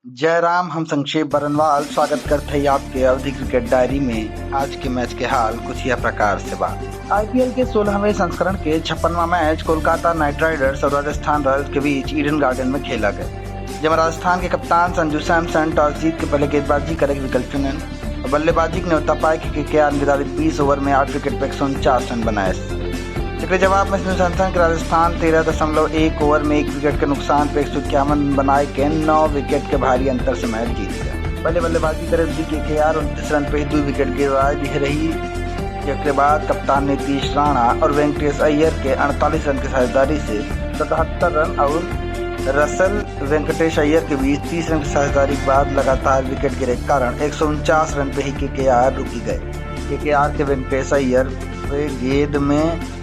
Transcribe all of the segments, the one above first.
जय राम। हम संक्षेप बरनवाल स्वागत करते हैं आपके अवधि क्रिकेट डायरी में। आज के मैच के हाल कुछ यह प्रकार से बा। आईपीएल के 16वें संस्करण के 56वां मैच कोलकाता नाइट राइडर्स और राजस्थान रॉयल्स के बीच ईडन गार्डन में खेला गया, जब राजस्थान के कप्तान संजू सैमसन टॉस जीत के पहले गेंदबाजी करे विकल्प चुने और बल्लेबाजी के न्योता पाए कि केकेआर निर्धारित 20 ओवर में 8 विकेट पर 149 रन बनाए। इसके जवाब में संजू सैमसन के राजस्थान 13.1 ओवर में 1 विकेट के नुकसान पर 151 रन बनाए के 9 विकेट के भारी अंतर से मैच जीत गया। पहले बल्लेबाजी करे केकेआर 29 रन पर ही 2 विकेट गिरवाई रही, जिसके बाद कप्तान नीतीश राणा और वेंकटेश अय्यर के 48 रन की साझेदारी से 77 रन और रसल वेंकटेश अय्यर के बीच 30 रन की साझेदारी के बाद लगातार विकेट गिरे के कारण 149 रन पे ही केकेआर रुकी गए। केकेआर के वेंकटेश अय्यर गेंद में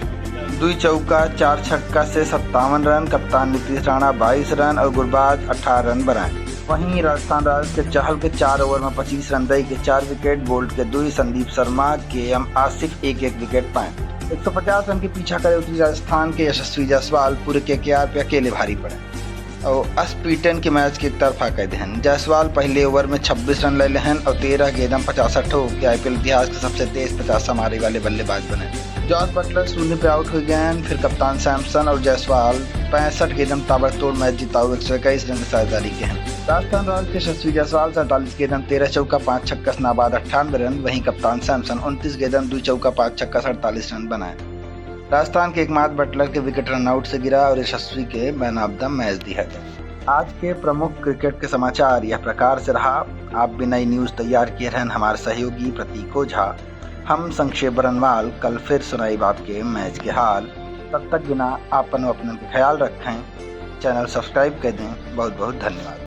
2 चौका 4 छक्का से 57 रन, कप्तान नीतीश राणा 22 रन और गुरबाज 18 रन बनाए। वहीं राजस्थान रॉयल्स के चहल के 4 ओवर में 25 रन दई के 4 विकेट, बोल्ट के 2, संदीप शर्मा के आसिफ 1-1 विकेट पाए। 150 रन के पीछा करे उतरी राजस्थान के यशस्वी जायसवाल पूरे केकेआर पे अकेले भारी पड़े और अस्पीटन के मैच के एक तरफा कर दहन। जायसवाल पहले ओवर में 26 रन ले लेहन और 13 गेंदों 65 हो के आईपीएल इतिहास के सबसे तेज 50 मारे वाले बल्लेबाज बने। जॉस बटलर शून्य पे आउट हो गए, फिर कप्तान सैमसन और जायसवाल 65 गेंदों ताबड़तोड़ मैच जीता हुए 121 रन की साझेदारी के हैं। राजस्थान रॉयल्स के यशस्वी जायसवाल 47 गेंदों 13 चौका 5 छक्का से नाबाद 98 रन, वहीं कप्तान सैमसन 29 गेंदों 2 चौका 5 छक्का 48 रन बनाए। राजस्थान के एकमात्र बटलर के विकेट रनआउट से गिरा और यशस्वी के मैन ऑफ द मैच दिया गया। आज के प्रमुख क्रिकेट के समाचार यह प्रकार से रहा। आप भी नई न्यूज़ तैयार किए रहन हमारे सहयोगी प्रतीक ओझा। हम संक्षेप बरनवाल कल फिर सुनाई आपके मैच के हाल। तब तक बिना आपन अपने ख्याल रखें, चैनल सब्सक्राइब कर दें। बहुत बहुत धन्यवाद।